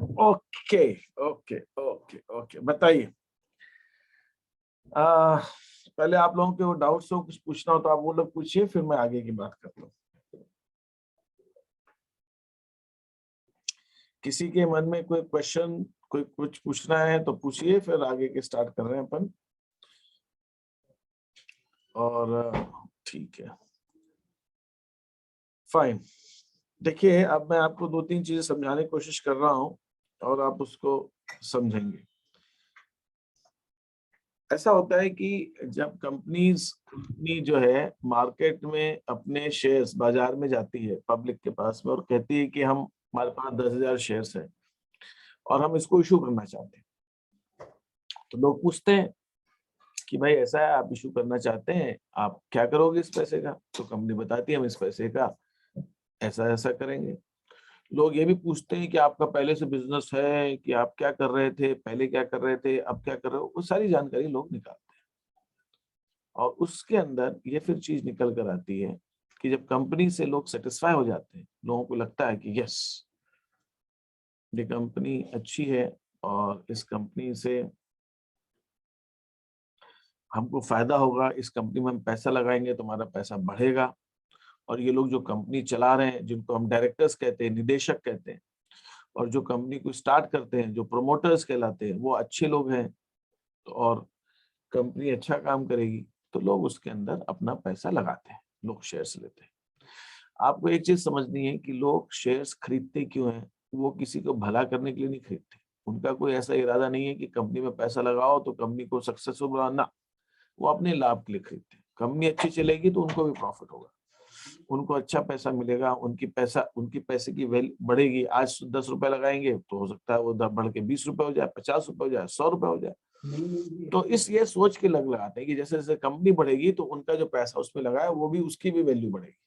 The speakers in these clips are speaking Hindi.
ओके ओके ओके ओके, बताइए। पहले आप लोगों के वो डाउट्स हो, कुछ पूछना हो तो आप वो लोग पूछिए, फिर मैं आगे की बात करता हूँ। किसी के मन में कोई क्वेश्चन, कोई कुछ पूछना है तो पूछिए, फिर आगे के स्टार्ट कर रहे हैं अपन। और ठीक है, फाइन। देखिए, अब मैं आपको दो तीन चीजें समझाने की कोशिश कर रहा हूँ और आप उसको समझेंगे। ऐसा होता है कि जब कंपनी जो है मार्केट में अपने शेयर्स बाजार में जाती है पब्लिक के पास में और कहती है कि हम, हमारे पास 10,000 शेयर्स है और हम इसको इशू करना चाहते हैं, तो लोग पूछते हैं कि भाई ऐसा है, आप इशू करना चाहते हैं, आप क्या करोगे इस पैसे का? तो कंपनी बताती है हम इस पैसे का ऐसा ऐसा करेंगे। लोग ये भी पूछते हैं कि आपका पहले से बिजनेस है, कि आप क्या कर रहे थे, पहले क्या कर रहे थे, अब क्या कर रहे हो, वो सारी जानकारी लोग निकालते हैं। और उसके अंदर ये फिर चीज निकल कर आती है कि जब कंपनी से लोग सेटिस्फाई हो जाते हैं, लोगों को लगता है कि यस, ये कंपनी अच्छी है और इस कंपनी से हमको फायदा होगा, इस कंपनी में हम पैसा लगाएंगे तो हमारा पैसा बढ़ेगा। और ये लोग जो कंपनी चला रहे हैं, जिनको हम डायरेक्टर्स कहते हैं, निदेशक कहते हैं, और जो कंपनी को स्टार्ट करते हैं, जो प्रोमोटर्स कहलाते हैं, वो अच्छे लोग हैं, तो और कंपनी अच्छा काम करेगी, तो लोग उसके अंदर अपना पैसा लगाते हैं, लोग शेयर्स लेते हैं। आपको एक चीज समझनी है कि लोग शेयर्स खरीदते क्यों हैं? वो किसी को भला करने के लिए नहीं खरीदते। उनका कोई ऐसा इरादा नहीं है कि कंपनी में पैसा लगाओ तो कंपनी को सक्सेसफुल बनाना। वो अपने लाभ के लिए खरीदते हैं। कंपनी अच्छी चलेगी तो उनको भी प्रॉफिट होगा, उनको अच्छा पैसा मिलेगा, उनकी पैसे की वैल्यू बढ़ेगी। आज 10 रुपए लगाएंगे तो हो सकता है वो बढ़ के 20 रुपए हो जाए, 50 रुपए हो जाए, 100 रुपए हो जाए। तो इस ये सोच के लगाते हैं कि जैसे जैसे कंपनी बढ़ेगी तो उनका जो पैसा उसमें लगा है वो भी, उसकी भी वैल्यू बढ़ेगी।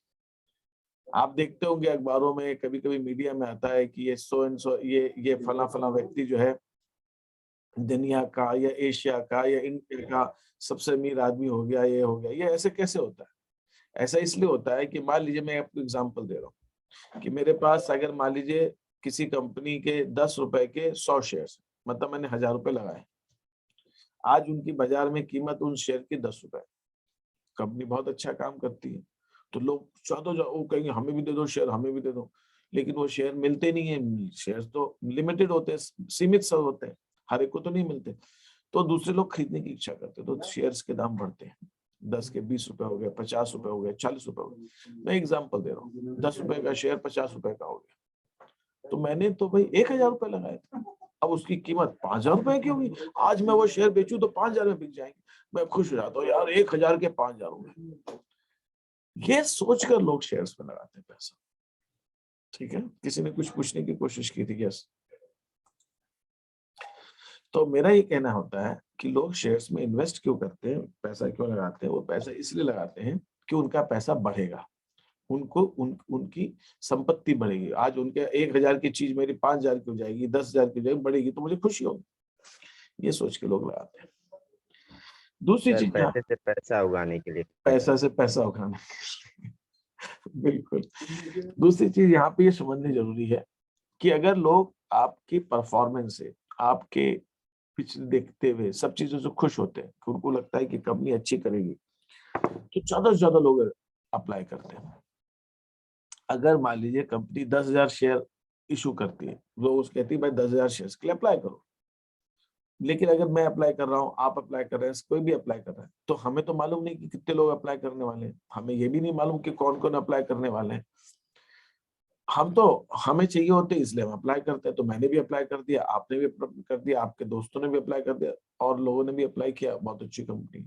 आप देखते होंगे अखबारों में, कभी कभी मीडिया में आता है कि ये सो एंड सो, ये फला फला व्यक्ति जो है दुनिया का या एशिया का या इंडिया का सबसे अमीर आदमी हो गया, ये हो गया। ये ऐसे कैसे होता है? ऐसा इसलिए होता है कि मान लीजिए, मैं आपको एग्जांपल दे रहा हूँ कि मेरे पास अगर मान लीजिए किसी कंपनी के 10 रुपए के 100 शेयर, मतलब मैंने 1000 रुपए लगाए। आज उनकी बाजार में कीमत उन शेयर की 10 रुपए। कंपनी बहुत अच्छा काम करती है, तो लोग चाहो वो कहेंगे हमें भी दे दो शेयर, हमें भी दे दो। लेकिन वो शेयर मिलते नहीं है। शेयर तो लिमिटेड होते हैं, सीमित सब होते हैं, हर एक को तो नहीं मिलते। तो दूसरे लोग खरीदने की इच्छा करते हैं, तो शेयर्स के दाम बढ़ते हैं। 10 के 20 रुपए हो गए, 50 रुपए हो गए, 40 रुपए हो गए। मैं एग्जाम्पल दे रहा हूँ, 10 रुपए का शेयर 50 रुपए का हो गया, तो मैंने तो भाई 1000 रुपए लगाए थे। अब उसकी कीमत 5000 रुपए की होगी। आज मैं वो शेयर बेचूं तो 5000 में बिक जाएंगे। मैं खुश हो जाता हूँ, यार 1000 के 5000 हो गए। ये सोचकर लोग शेयर्स में लगाते हैं पैसा। ठीक है, किसी ने कुछ पूछने की कोशिश की थी? यस। तो मेरा ये कहना होता है कि लोग शेयर्स में इन्वेस्ट क्यों करते हैं, पैसा क्यों लगाते हैं? वो पैसा इसलिए लगाते हैं कि उनका पैसा बढ़ेगा, उनकी संपत्ति बढ़ेगी। आज उनके 1000 की चीज मेरी 5000 की हो जाएगी, 10,000 की हो जाएगी, बढ़ेगी, तो मुझे खुशी होगी। ये सोच के लोग लगाते हैं। दूसरी सर चीज, पैसे से पैसा उगाने के लिए। पैसा से पैसा उठाना। बिल्कुल। दूसरी चीज यहाँ पे ये समझनी जरूरी है कि अगर लोग आपकी परफॉर्मेंस से, आपके पिछले देखते हुए सब चीजों से खुश होते हैं, कि उनको लगता है कि कंपनी अच्छी करेगी, तो ज्यादा से ज्यादा लोग अप्लाई करते हैं। अगर मान लीजिए कंपनी 10,000 शेयर इशू करती है, लोग उसको कहती है भाई 10,000 शेयर के लिए अप्लाई करो। लेकिन अगर मैं अप्लाई कर रहा हूँ, आप अप्लाई कर रहे हैं, कोई भी अप्लाई कर रहा है, तो हमें तो मालूम नहीं कि कितने लोग अप्लाई करने वाले हैं। हमें ये भी नहीं मालूम कि कौन कौन अप्लाई करने वाले हैं। हमें चाहिए होते इसलिए हम अप्लाई करते हैं। तो मैंने भी अप्लाई कर दिया, आपने भी कर दिया, आपके दोस्तों ने भी अप्लाई कर दिया, और लोगों ने भी अप्लाई किया। बहुत अच्छी कंपनी।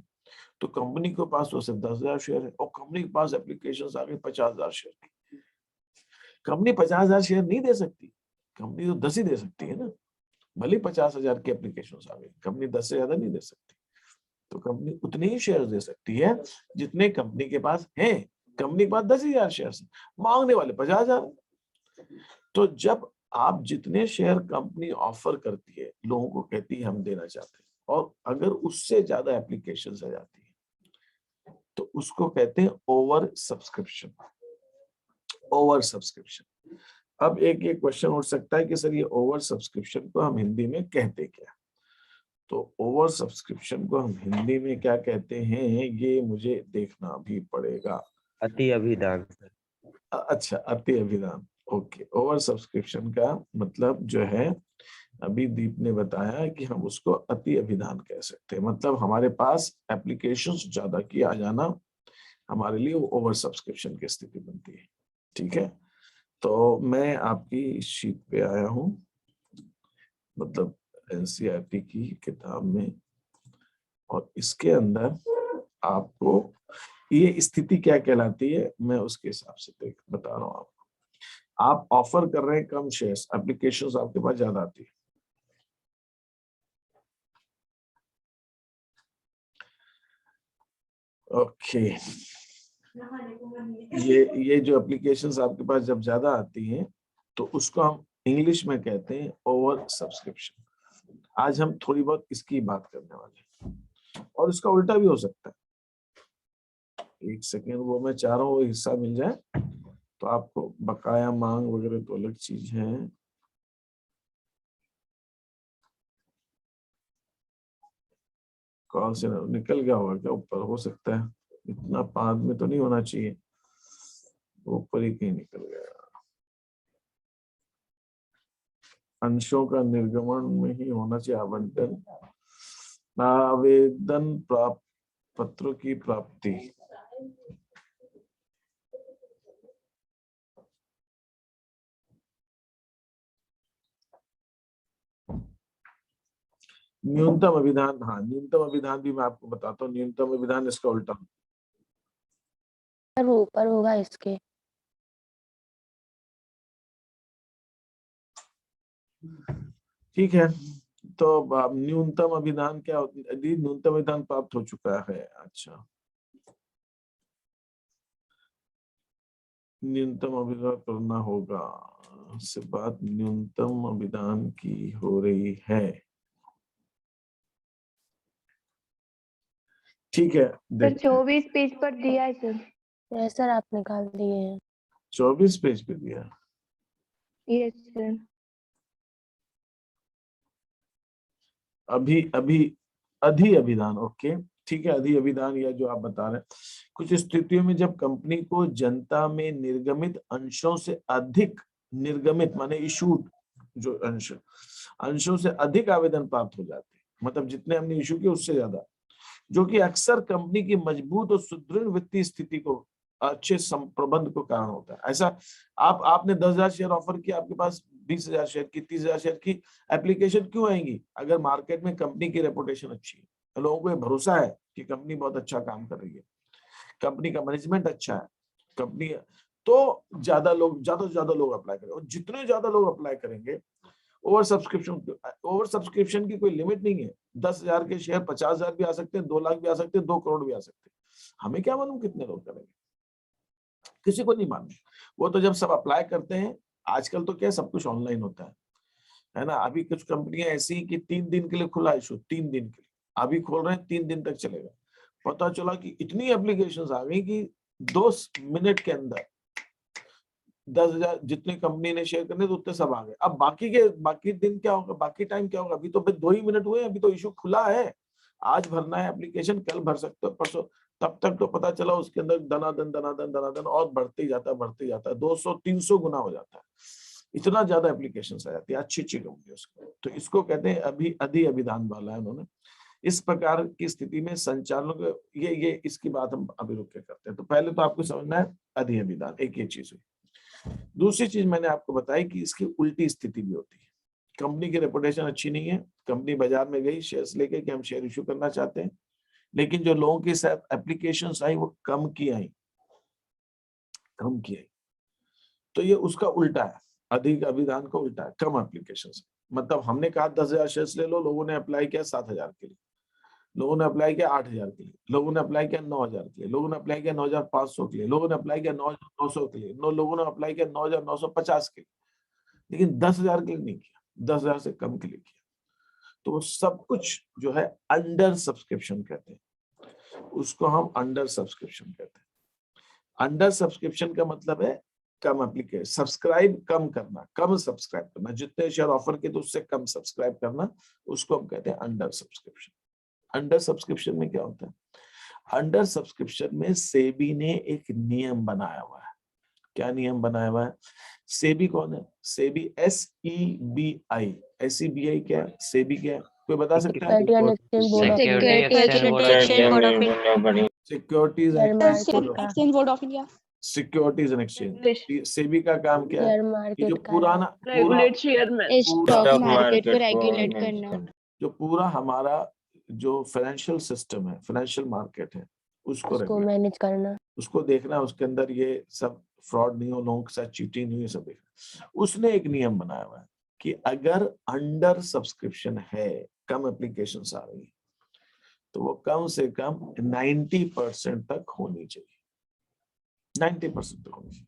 तो कंपनी के पास तो सिर्फ 10,000 शेयर है और कंपनी के पास एप्लीकेशन आ गई 50,000 शेयर की। कंपनी 50,000 शेयर नहीं दे सकती, कंपनी तो 10 ही दे सकती है ना। भले 50,000 की एप्लीकेशन आ गई, कंपनी 10 से ज्यादा नहीं दे सकती। तो कंपनी उतने ही शेयर दे सकती है जितने कंपनी के पास है। कंपनी के पास 10,000 शेयर, मांगने वाले 50,000। तो जब आप जितने शेयर कंपनी ऑफर करती है, लोगों को कहती है हम देना चाहते हैं, और अगर उससे ज्यादा एप्लीकेशन आ जाती है, तो उसको कहते हैं ओवर सब्सक्रिप्शन। ओवर सब्सक्रिप्शन अब एक क्वेश्चन उठ सकता है कि सर ये ओवर सब्सक्रिप्शन को हम हिंदी में कहते क्या? तो ओवर सब्सक्रिप्शन को हम हिंदी में क्या कहते हैं ये मुझे देखना भी पड़ेगा। अति अभिदान सर। अच्छा, अति अभिदान। ओके, ओवर सब्सक्रिप्शन का मतलब जो है, अभी दीप ने बताया कि हम उसको अति अभिदान कह सकते हैं, मतलब हमारे पास एप्लीकेशंस ज्यादा की आ जाना हमारे लिए वो ओवर सब्सक्रिप्शन की स्थिति बनती है। ठीक है, तो मैं आपकी शीट पे आया हूं, मतलब एनसीईआरटी की किताब में, और इसके अंदर आपको ये स्थिति क्या कहलाती है मैं उसके हिसाब से बता रहा हूँ आपको। आप ऑफर कर रहे हैं कम शेयर्स, एप्लीकेशंस आपके पास ज्यादा आती है। ओके, ये जो एप्लीकेशंस आपके पास जब ज्यादा आती हैं तो उसको हम इंग्लिश में कहते हैं ओवर सब्सक्रिप्शन। आज हम थोड़ी बहुत इसकी बात करने वाले हैं, और इसका उल्टा भी हो सकता है। एक सेकेंड, वो मैं चाह रहा हूँ वो हिस्सा मिल जाए, तो आपको बकाया मांग वगैरह तो अलग चीज है। कॉल से निकल गया होगा क्या ऊपर? हो सकता है, इतना पाद में तो नहीं होना चाहिए, ऊपर ही कहीं निकल गया। अंशों का निर्गमन में ही होना चाहिए आवंटन। आवेदन प्राप्त पत्रों की प्राप्ति, न्यूनतम अभिधान। हाँ, न्यूनतम अभिधान भी मैं आपको बताता हूँ, न्यूनतम अभिधान इसका उल्टा। सर वो ऊपर होगा इसके। ठीक है, तो अब न्यूनतम अभिधान क्या होती है? यदि न्यूनतम अभिधान प्राप्त हो चुका है, अच्छा, न्यूनतम अभिधान करना होगा, से बात न्यूनतम अभिधान की हो रही है। ठीक है, सर 24 पेज पर दिया है सर। यस सर, आप निकाल दिए हैं। 24 पेज पे दिया। Yes sir. अभी अभी अधि अभिधान, ओके, ठीक है, अधि अभिधान या जो आप बता रहे हैं, कुछ स्थितियों में जब कंपनी को जनता में निर्गमित अंशों से अधिक, निर्गमित माने इशूड, जो अंशों से अधिक आवेदन प्राप्त हो जाते हैं, मतलब जितने हमने इशू किए उससे ज्यादा, जो कि अक्सर कंपनी की मजबूत और सुदृढ़ वित्तीय स्थिति को, अच्छे प्रबंध को कारण होता है। ऐसा आपने 10,000 शेयर ऑफर किया, आपके पास 20,000 शेयर की, 30,000 शेयर की एप्लीकेशन क्यों आएंगी? अगर मार्केट में कंपनी की रेपुटेशन अच्छी है, लोगों को ये भरोसा है कि कंपनी बहुत अच्छा काम कर रही है, कंपनी का मैनेजमेंट अच्छा है, कंपनी, तो ज्यादा से ज्यादा लोग अप्लाई करेंगे, और जितने ज्यादा लोग अप्लाई करेंगे, ओवर सब्सक्रिप्शन की कोई लिमिट नहीं है। 10,000 के शेयर 50,000 भी आ सकते हैं, 2 लाख भी आ सकते हैं, 2 करोड़ भी आ सकते हैं। हमें क्या मालूम कितने लोग करेंगे, किसी को नहीं मालूम। वो तो जब सब अप्लाई करते हैं, आजकल तो क्या सब कुछ ऑनलाइन होता है ना। अभी कुछ कंपनियां ऐसी कि 3 दिन के लिए खुला इशू, 3 दिन के लिए अभी खोल रहे हैं, 3 दिन तक चलेगा। पता चला कि इतनी एप्लीकेशंस आ गई कि 2 मिनट के अंदर 10,000 जितने कंपनी ने शेयर करने तो उतने सब आ गए। अब बाकी दिन क्या होगा, बाकी टाइम क्या होगा? अभी तो 2 ही मिनट हुए, अभी तो इशू खुला है। आज भरना है एप्लीकेशन, कल भर सकते हो, परसों, तब तक तो पता चला उसके अंदर दनादन और बढ़ते ही जाता है, 200-300 गुना हो जाता है। इतना ज्यादा एप्लीकेशन आ जाती है अच्छी कंपनी उसको। तो इसको कहते हैं अभी अधि अभिधान वाला है उन्होंने। इस प्रकार की स्थिति में संचालकों को ये इसकी बात हम अभी रुक के करते हैं। तो पहले तो आपको समझना है अधि अभिधान, एक ये चीज हुई। दूसरी चीज मैंने आपको बताई कि इसकी उल्टी स्थिति भी होती है। कंपनी की रेपुटेशन अच्छी नहीं है, कंपनी बाजार में गई शेयर्स लेके कि हम शेयर इशू करना चाहते हैं, लेकिन जो लोगों के साथ एप्लीकेशन आई वो कम की आई। तो ये उसका उल्टा है, अधिक अभिधान का उल्टा है, कम एप्लीकेशन। मतलब हमने कहा 10,000 शेयर्स ले लो, लोगों ने अप्लाई किया 7,000 के लिए, लोगों ने अप्लाई किया 8,000 के लिए, लोगों ने अप्लाई किया 9,000 के लिए, लोगों ने अप्लाई किया 9,500 के लिए, लोगों ने अप्लाई किया 9,900 के लिए, लोगों ने अप्लाई किया 9,950 के लिए, लेकिन 10,000 के लिए नहीं किया, 10,000 से कम के लिए किया। तो वो सब कुछ जो है अंडर सब्सक्रिप्शन कहते हैं, उसको हम अंडर सब्सक्रिप्शन कहते हैं। अंडर सब्सक्रिप्शन का मतलब है कम एप्लीकेशन, सब्सक्राइब कम करना, कम सब्सक्राइब करना, जितने शेयर ऑफर किए तो उससे कम सब्सक्राइब करना, उसको हम कहते हैं अंडर सब्सक्रिप्शन। अंडर सब्सक्रिप्शन में क्या होता है? अंडर सब्सक्रिप्शन में सेबी ने एक नियम बनाया हुआ है। क्या नियम बनाया हुआ है? सेबी कौन है? सेबी SEBI, SEBI क्या है? सेबी क्या है? कोई बता सकता है? Security exchange board of India, securities and exchange, English. SEBI का काम क्या है? शेयर ये मार्केट जो का पुराना Regulate share में स्टॉक मार्केट को रेगुलेट करना, जो पूरा हमारा जो फाइनेंशियल सिस्टम है, फाइनेंशियल मार्केट है, उसको उसको रेगुलेट, मैनेज करना, उसको देखना, उसके अंदर ये सब फ्रॉड नहीं हो, लोगों के साथ चीटिंग नहीं हो, सब देखना। उसने एक नियम बनाया हुआ है कि अगर अंडर सब्सक्रिप्शन है, कम एप्लीकेशंस आ रही है, तो वो कम से कम 90% तक होनी चाहिए। 90% तक होनी चाहिए।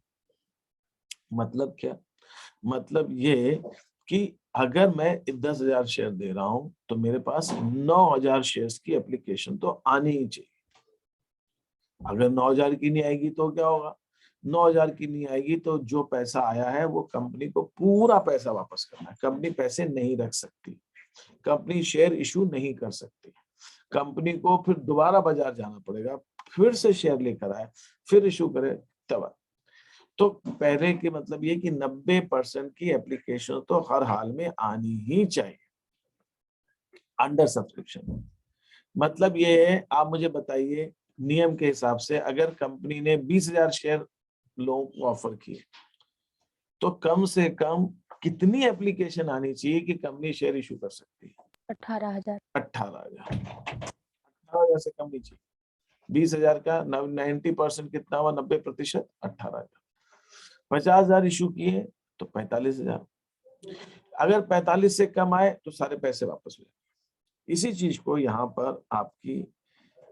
मतलब क्या? मतलब ये कि अगर मैं 10,000 शेयर दे रहा हूं तो मेरे पास 9,000 शेयर्स की एप्लीकेशन तो आनी ही चाहिए। अगर 9,000 की नहीं आएगी तो क्या होगा? 9,000 की नहीं आएगी तो जो पैसा आया है वो कंपनी को पूरा पैसा वापस करना है। कंपनी पैसे नहीं रख सकती, कंपनी शेयर इशू नहीं कर सकती, कंपनी को फिर दोबारा बाजार जाना पड़ेगा, फिर से शेयर लेकर आए, फिर इशू करे, तब। तो पहले के मतलब ये कि 90% की एप्लीकेशन तो हर हाल में आनी ही चाहिए अंडर सब्सक्रिप्शन। मतलब ये है, आप मुझे बताइए नियम के हिसाब से अगर कंपनी ने 20,000 शेयर लोगों को ऑफर किए तो कम से कम कितनी एप्लीकेशन आनी चाहिए कि कंपनी शेयर इशू कर सकती है? 18,000। 18,000 से कम नहीं चाहिए। 20,000 का 90% कितना हुआ? 90%, 18,000। 50,000 इशू किए तो 45,000। अगर 45 से कम आए तो सारे पैसे वापस हो जाए। इसी चीज को यहाँ पर आपकी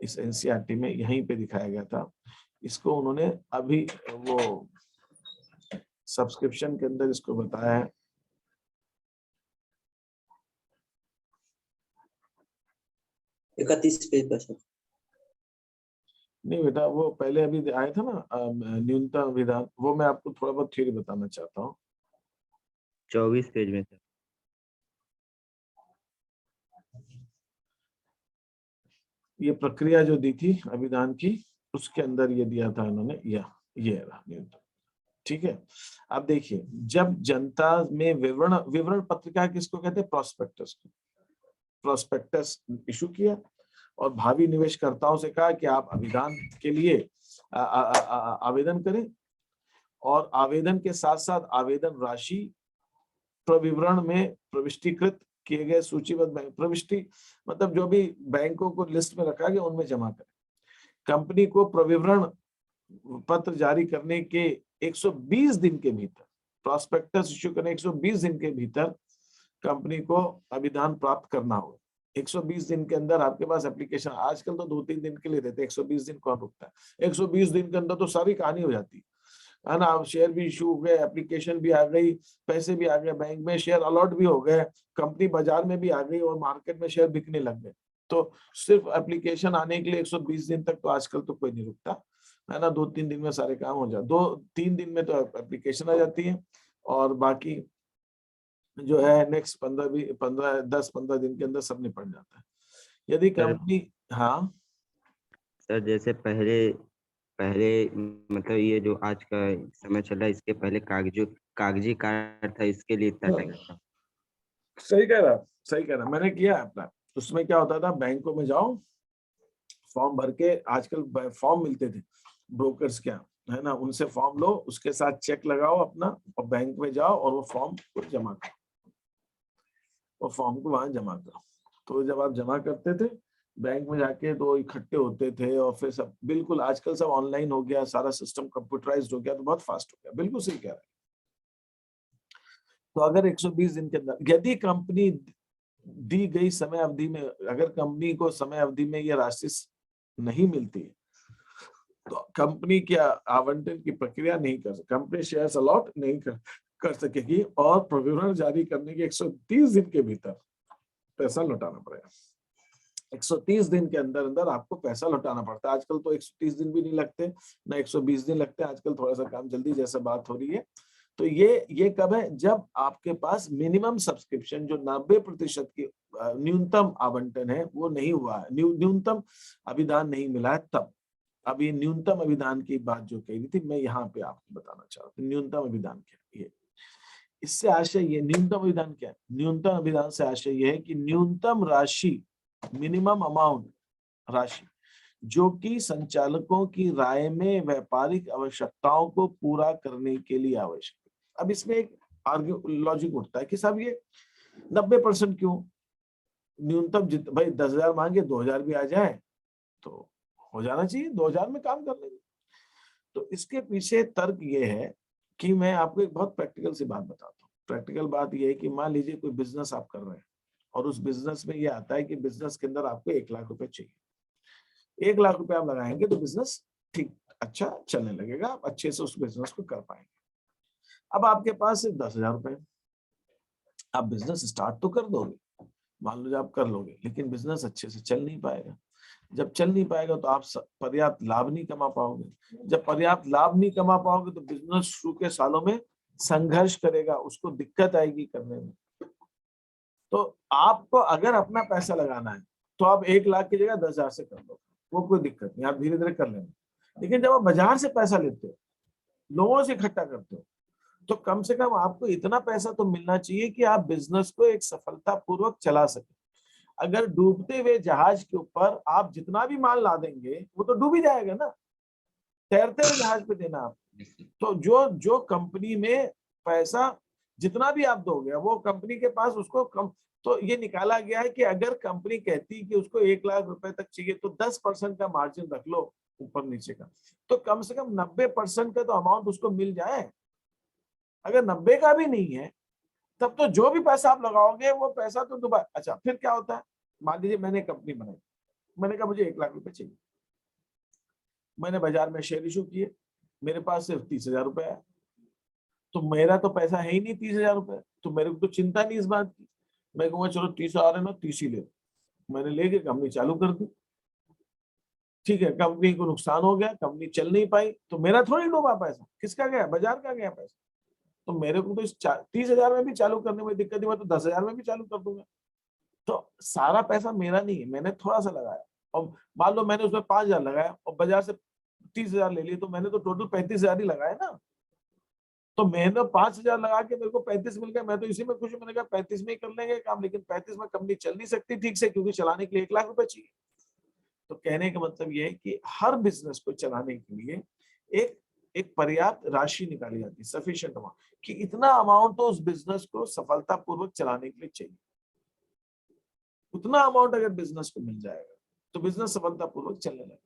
इस NCERT में यहीं पे दिखाया गया था। इसको उन्होंने अभी वो सब्सक्रिप्शन के अंदर इसको बताया है। 31 पेज पर सर। नहीं बेटा, वो पहले अभी आया था ना न्यूनतम विधान, वो मैं आपको थोड़ा बहुत थ्योरी बताना चाहता हूँ। 24 पेज में सर। ये प्रक्रिया जो दी थी अभिधान की, उसके अंदर ये दिया था इन्होंने, ये रहा न्यूनतम। ठीक है, अब देखिए, जब जनता में विवरण पत्रिका किसको कहते हैं? प्रोस्पेक्टस को। प्रोस्पेक्टस इशू किया और भावी निवेशकर्ताओं से कहा कि आप अभिधान के लिए आवेदन करें, और आवेदन के साथ साथ आवेदन राशि प्रविवरण में प्रविष्टिकृत किए गए सूचीबद्ध बैंक, प्रविष्टि मतलब जो भी बैंकों को लिस्ट में रखा गया उनमें जमा करें। कंपनी को प्रविवरण पत्र जारी करने के 120 दिन के भीतर, प्रॉस्पेक्टस इश्यू करने 120 दिन के भीतर कंपनी को अभिधान प्राप्त करना होगा। 120 दिन के अंदर आपके पास एप्लीकेशन, आजकल तो 2-3 दिन के लिए देते हैं, 120 दिन कौन रुकता है? 120 दिन के अंदर तो सारी कहानी हो जाती है ना। अब शेयर भी इशू हो गए, एप्लीकेशन भी आ गई, पैसे भी आ गए, बैंक में शेयर अलॉट भी हो गए, कंपनी बाजार में भी आ गई और मार्केट में शेयर बिकने लग गए। तो सिर्फ एप्लीकेशन आने के लिए 120 दिन तक तो आजकल तो कोई नहीं रुकता है ना। 2-3 दिन में सारे काम हो जाते, 2-3 दिन में तो एप्लीकेशन आ जाती है, और बाकी जो है नेक्स्ट 10-15 दिन के अंदर सब निपट जाता है। यदि कंपनी, हाँ सर, जैसे पहले मतलब ये जो आज का समय चल रहा है, इसके पहले कागजी कार्ड था, इसके लिए इतना टाइम था। सही कह रहा, मैंने किया है अपना। उसमें क्या होता था, बैंकों में जाओ, फॉर्म भर के, आजकल फॉर्म मिलते थे ब्रोकर्स क्या है ना, उनसे फॉर्म लो, उसके साथ चेक लगाओ अपना, और बैंक में जाओ और वो फॉर्म को जमा करो, वो फॉर्म को वहां जमा करो। तो जब आप जमा करते थे बैंक में जाके, तो इकट्ठे होते थे, और फिर सब बिल्कुल आजकल सब ऑनलाइन हो गया, सारा सिस्टम कंप्यूटराइज्ड हो गया, तो बहुत फास्ट हो गया। बिल्कुल सही कह रहे हैं। तो अगर 120 दिन के अंदर यदि कंपनी दी गई समय अवधि में, अगर कंपनी को समय अवधि में यह राशि नहीं मिलती तो कंपनी की आवंटन की प्रक्रिया नहीं कर सकती, कंपनी शेयर्स अलॉट नहीं कर सकेगी, और प्रविवरण जारी करने के 130 दिन के भीतर पैसा लौटाना पड़ेगा। 130 दिन के अंदर अंदर आपको पैसा लौटाना पड़ता है। आजकल तो 130 दिन भी नहीं लगते, ना 120 दिन लगते हैं, आजकल थोड़ा सा काम जल्दी जैसा बात हो रही है। तो ये कब है? जब आपके पास मिनिमम सब्सक्रिप्शन जो 90% की न्यूनतम आवंटन है वो नहीं हुआ है, न्यूनतम अभिदान नहीं मिला है, तब। अब ये न्यूनतम अभिदान की बात जो कही थी, मैं यहाँ पे आपको बताना चाह रहा था। न्यूनतम अभिदान क्या है? ये इससे आशय ये, न्यूनतम अभिदान क्या है? न्यूनतम अभिदान से आशय ये है कि न्यूनतम राशि, मिनिमम अमाउंट राशि, जो कि संचालकों की राय में व्यापारिक आवश्यकताओं को पूरा करने के लिए आवश्यक है। अब इसमें एक लॉजिक उठता है कि साहब ये 90% क्यों? न्यूनतम भाई 10,000 मांगे, 2,000 भी आ जाए तो हो जाना चाहिए, 2,000 में काम कर लेंगे। तो इसके पीछे तर्क ये है कि मैं आपको एक बहुत प्रैक्टिकल सी बात बताता हूँ। प्रैक्टिकल बात ये है कि मान लीजिए कोई बिजनेस आप कर रहे हैं और उस बिजनेस में ये आता है कि बिजनेस के अंदर आपको 1 लाख रुपए चाहिए। 1 लाख रुपए आप लगाएंगे तो बिजनेस ठीक अच्छा चलने लगेगा, आप अच्छे से उस बिजनेस को कर पाएंगे। अब आपके पास सिर्फ 10,000 रुपए, आप बिजनेस स्टार्ट तो कर दोगे, मान लो आप कर लोगे, लेकिन बिजनेस अच्छे से चल नहीं पाएगा। जब चल नहीं पाएगा तो आप पर्याप्त लाभ नहीं कमा पाओगे। जब पर्याप्त लाभ नहीं कमा पाओगे तो बिजनेस शुरू के सालों में संघर्ष करेगा, उसको दिक्कत आएगी करने में। तो आपको अगर अपना पैसा लगाना है तो आप 1 लाख की जगह 10,000 से कर लो, वो कोई दिक्कत नहीं, आप धीरे धीरे कर लेंगे। लेकिन जब आप बाजार से पैसा लेते हो, लोगों से इकट्ठा करते हो, तो कम से कम आपको इतना पैसा तो मिलना चाहिए कि आप बिजनेस को एक सफलता पूर्वक चला सके। अगर डूबते हुए जहाज के ऊपर आप जितना भी माल ला देंगे वो तो डूब ही जाएगा ना, तैरते हुए जहाज पे देना आप। तो जो कंपनी में पैसा जितना भी आप दोगे वो कंपनी के पास उसको कम, तो ये निकाला गया है कि अगर कंपनी कहती कि उसको 1 लाख रुपए तक चाहिए तो 10% का मार्जिन रख लो ऊपर नीचे का, तो कम से कम 90% का तो अमाउंट उसको मिल जाए। अगर 90 का भी नहीं है तब तो जो भी पैसा आप लगाओगे वो पैसा तो दुबारा। अच्छा, फिर क्या होता है? मान लीजिए मैंने कंपनी बनाई, मैंने कहा मुझे 1 लाख रुपए चाहिए, मैंने बाजार में शेयर इशू किए, मेरे पास सिर्फ 30,000 रुपए है, तो मेरा तो पैसा है ही नहीं 30,000 रुपए, तो मेरे को तो चिंता नहीं इस बात की। मैं कहूँगा चलो 30 आ रहे ना, 30 ही ले। मैंने लेके कंपनी चालू कर दी, ठीक है, कंपनी को नुकसान हो गया, कंपनी चल नहीं पाई, तो मेरा थोड़ी डूबा पैसा, किसका गया? बाजार का गया पैसा। तो मेरे को तो इस 30,000 में भी चालू करने में दिक्कत नहीं, मैं तो 10,000 में भी चालू कर दूंगा। तो सारा पैसा मेरा नहीं है, मैंने थोड़ा सा लगाया, और मान लो मैंने उसमें 5,000 लगाया और बाजार से 30,000 ले लिए, तो मैंने तो टोटल 35,000 ही लगाया ना। तो मैंने 5,000 लगा के मेरे को 35 मिल गया, मैं तो इसी में खुश हूं। मैंने कहा 35 में ही कर लेंगे काम, लेकिन 35 में कंपनी चल नहीं सकती ठीक से, क्योंकि चलाने के लिए 1 लाख रुपए चाहिए। तो कहने का मतलब ये है कि हर बिजनेस को चलाने के लिए एक पर्याप्त राशि निकाली जाती है, सफिशिएंट अमाउंट, कि इतना अमाउंट तो उस बिजनेस को सफलतापूर्वक चलाने के लिए चाहिए। उतना अमाउंट अगर बिजनेस को मिल जाएगा तो बिजनेस सफलतापूर्वक चलने लगेगा।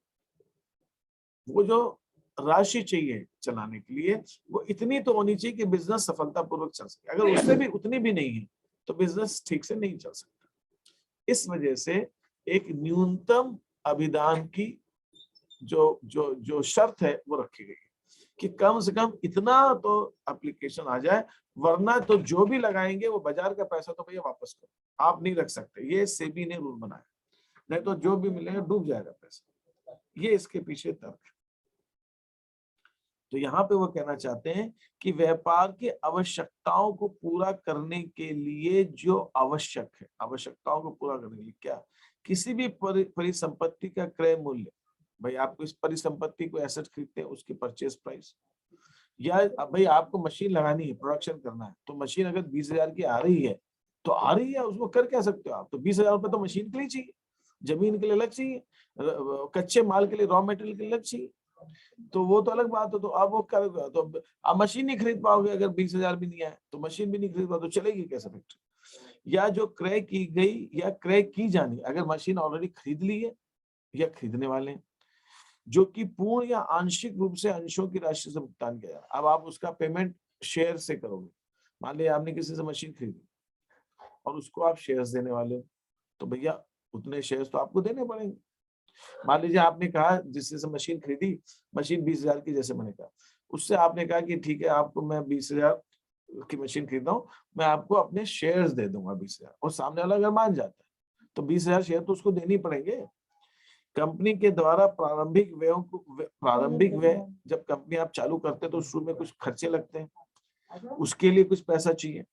वो जो राशि चाहिए चलाने के लिए वो इतनी तो होनी चाहिए कि बिजनेस सफलतापूर्वक चल सके। अगर उससे भी उतनी भी नहीं है तो बिजनेस ठीक से नहीं चल सकता। इस वजह से एक न्यूनतम अभिदान की जो शर्त है वो रखी गई है कि कम से कम इतना तो एप्लीकेशन आ जाए, वरना तो जो भी लगाएंगे वो बाजार का पैसा तो भैया वापस करो, आप नहीं रख सकते। ये सेबी ने रूल बनाया, नहीं तो जो भी मिलेगा डूब जाएगा पैसा। ये इसके पीछे तर्क है। तो यहाँ पे वो कहना चाहते हैं कि व्यापार की आवश्यकताओं को पूरा करने के लिए जो आवश्यक है, आवश्यकताओं को पूरा करने के लिए क्या? किसी भी परिसंपत्ति का क्रय मूल्य, भाई आपको इस परिसंपत्ति को एसेट खरीदते हैं उसकी परचेज प्राइस, या भाई आपको मशीन लगानी है, प्रोडक्शन करना है, तो मशीन अगर 20,000 की आ रही है तो आ रही है, उसको कर क्या सकते हो आप? तो 20,000 रुपए तो मशीन के लिए चाहिए, जमीन के लिए अलग चाहिए, कच्चे माल के लिए, रॉ मटेरियल के लिए अलग चाहिए, तो वो तो अलग बात है। तो आप वो कर, तो आप मशीन नहीं खरीद पाओगे अगर 20,000 भी नहीं आए, तो मशीन भी नहीं खरीद पाओ तो चलेगी कैसे फैक्ट्री? या जो क्रय की गई या क्रय की जानी, अगर मशीन ऑलरेडी खरीद ली है या खरीदने वाले हैं, जो कि पूर्ण या आंशिक रूप से अंशों की राशि से भुगतान किया जाए। अब आप उसका पेमेंट शेयर से करोगे। मान लीजिए आपने किसी से मशीन खरीदी और उसको आप शेयर्स देने वाले हो, तो भैया उतने शेयर्स तो आपको देने पड़ेंगे। मान लीजिए आपने कहा जिससे से मशीन खरीदी, मशीन 20,000 की, जैसे मैंने कहा, उससे आपने कहा कि ठीक है आपको मैं 20,000 की मशीन खरीदा हूँ, मैं आपको अपने शेयर्स दे दूंगा 20,000, और सामने वाला अगर मान जाता है तो 20,000 शेयर तो उसको देने ही पड़ेंगे। कंपनी के द्वारा प्रारंभिक व्ययों को, प्रारंभिक व्यय जब कंपनी आप चालू करते हैं तो शुरू में कुछ खर्चे लगते हैं, उसके लिए कुछ पैसा चाहिए।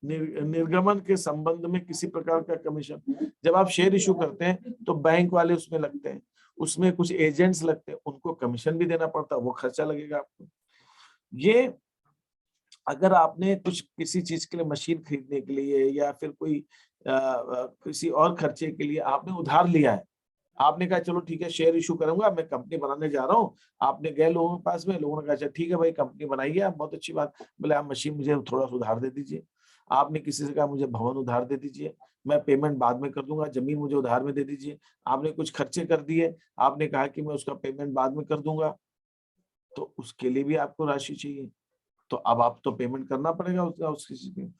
निर्गमन के संबंध में किसी प्रकार का कमीशन, जब आप शेयर इशू करते हैं तो बैंक वाले उसमें लगते हैं, उसमें कुछ एजेंट्स लगते हैं, उनको कमीशन भी देना पड़ता है, वो खर्चा लगेगा आपको। ये अगर आपने कुछ किसी चीज के लिए, मशीन खरीदने के लिए या फिर कोई किसी और खर्चे के लिए आपने उधार लिया है, आपने कहा चलो ठीक है शेयर इशू करूंगा, मैं कंपनी बनाने जा रहा हूँ, आपने गए लोगों के पास में, लोगों ने कहा अच्छा ठीक है भाई कंपनी बनाइए आप, बहुत अच्छी बात, बोले आप मशीन मुझे थोड़ा सा उधार दे दीजिए। आपने किसी से कहा मुझे भवन उधार दे दीजिए, मैं पेमेंट बाद में कर दूंगा, जमीन मुझे उधार में दे दीजिए। आपने कुछ खर्चे कर दिए, आपने कहा कि मैं उसका पेमेंट बाद में कर दूंगा, तो उसके लिए भी आपको राशि चाहिए, तो अब आप तो पेमेंट करना पड़ेगा उसका, उसकी चीज।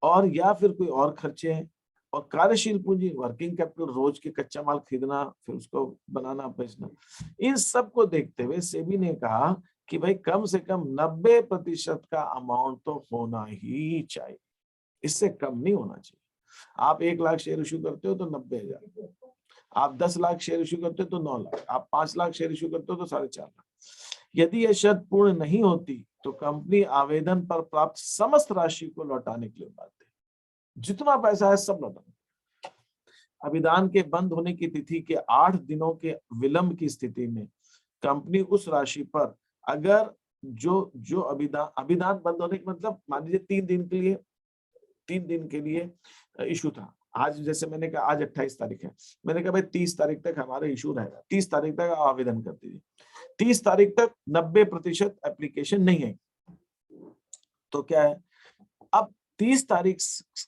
और या फिर कोई और खर्चे हैं। और कार्यशील पूंजी, वर्किंग कैपिटल, रोज के कच्चा माल खरीदना, फिर उसको बनाना बेचना, इन सब को देखते हुए सेबी ने कहा कि भाई कम से कम 90% का अमाउंट तो होना ही चाहिए, इससे कम नहीं होना चाहिए। आप 1 लाख शेयर इशू करते हो तो 90,000, आप 10 लाख शेयर इशू करते हो तो 9 लाख, आप 5 लाख शेयर इशू करते हो तो 4.5 लाख। यदि यह शर्त पूर्ण नहीं होती तो कंपनी आवेदन पर प्राप्त समस्त राशि को लौटाने के लिए बाध्य है, जितना पैसा है सब लौटाना। अभिदान के बंद होने की तिथि के 8 दिनों के विलंब की स्थिति में कंपनी उस राशि पर, अगर जो अभिदान बंद होने का मतलब मान लीजिए 3 दिन के लिए इशू था, आज जैसे मैंने कहा आज 28 तारीख है, मैंने कहा भाई 30 तारीख तक हमारा इशू रहेगा, 30 तारीख तक आवेदन कर दीजिए, 30 तारीख तक 90% एप्लीकेशन नहीं है, तो क्या है, अब 30 तारीख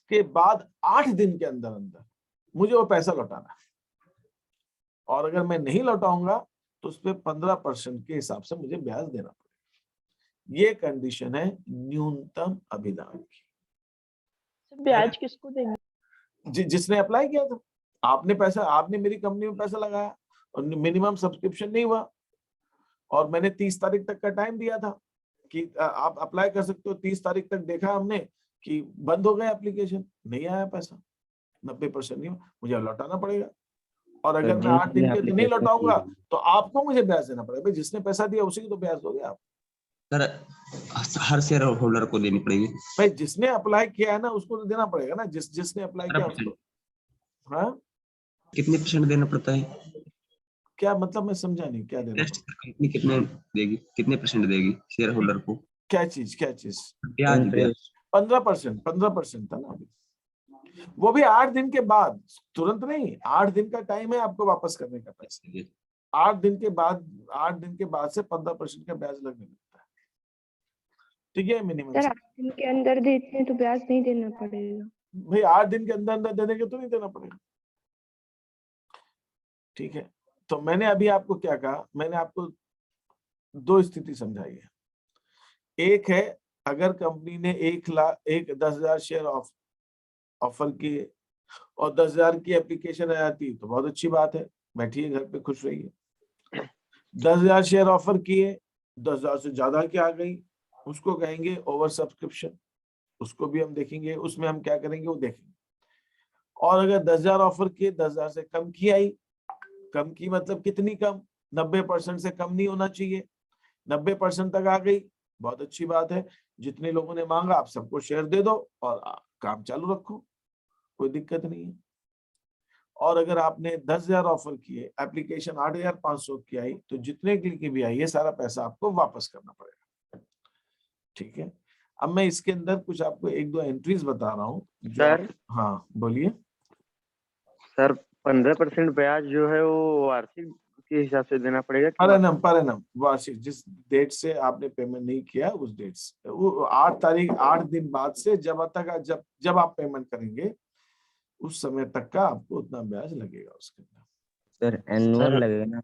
के बाद 8 दिन के अंदर अंदर मुझे वो पैसा लौटाना है, और अगर मैं नहीं लौटाऊंगा तो उस पर 15% के हिसाब से मुझे ब्याज देना पड़ेगा। ये कंडीशन है न्यूनतम अभिदान की। ब्याज किसको देंगे? जिसने अप्लाई किया था, आपने मेरी कंपनी में पैसा लगाया और मिनिमम सब्सक्रिप्शन नहीं हुआ, और मैंने 30 तारीख तक का टाइम दिया था कि आप अप्लाई कर सकते हो। 30 तारीख तक देखा हमने कि बंद हो गया एप्लीकेशन, नहीं आया पैसा, 90% नहीं, मुझे लौटाना पड़ेगा। और अगर मैं 8 दिन के नहीं लौटाऊंगा तो आपको मुझे ब्याज देना पड़ेगा। भाई जिसने पैसा दिया उसी को तो ब्याज दोगे आप। सर हर शेयर होल्डर को देनी पड़ेगी? भाई जिसने अप्लाई किया है ना उसको तो देना पड़ेगा ना, जिसने अप्लाई किया उसको। हाँ कितने % देना पड़ता है? क्या मतलब, मैं समझा नहीं, क्या देना? कंपनी कितने देगी, कितने % देगी शेयर होल्डर को? क्या चीज ब्याज? 15% था ना अभी, वो भी 8 दिन के बाद, तुरंत नहीं, 8 दिन का टाइम है आपको वापस करने का पैसा। 8 दिन के बाद से 15% का ब्याज लगने लगता है, ठीक है मिनिमम। सर 8 दिन के अंदर देते हैं तो ब्याज नहीं देना पड़ेगा? भाई 8 दिन के अंदर अंदर दे देंगे तो नहीं देना पड़ेगा, ठीक है। तो मैंने अभी आपको क्या कहा, मैंने आपको 2 स्थिति समझाई है। एक है अगर कंपनी ने 10,000 शेयर ऑफर किए और 10,000 की एप्लीकेशन आ जाती तो बहुत अच्छी बात है, बैठिए घर पे खुश रहिए। 10,000 शेयर ऑफर किए, 10,000 से ज्यादा की आ गई, उसको कहेंगे ओवर सब्सक्रिप्शन, उसको भी हम देखेंगे, उसमें हम क्या करेंगे वो देखेंगे। और अगर 10,000 ऑफर किए, 10,000 से कम की आई, कम की मतलब कितनी कम, 90% से कम नहीं होना चाहिए, 90% तक आ गई, बहुत अच्छी बात है। जितने लोगों ने मांगा आप सबको शेयर दे दो और काम चालू रखो, कोई दिक्कत नहीं है। और अगर आपने 10,000 ऑफर किए, एप्लीकेशन 8,500 की आई, तो जितने की भी आई ये सारा पैसा आपको वापस करना पड़ेगा, ठीक है। अब मैं इसके अंदर कुछ आपको 1-2 एंट्रीज बता रहा हूँ। सर हाँ बोलिए सर, 15% ब्याज जो है वो वार्षिक के हिसाब से देना पड़ेगा? पर एनम वार्षिक, जिस डेट से आपने पेमेंट नहीं किया उस डेट से, वो 8 दिन बाद से जब आप पेमेंट करेंगे उस समय तक का आपको उतना ब्याज लगेगा उसके अंदर। सर एनुअल लगेगा ना?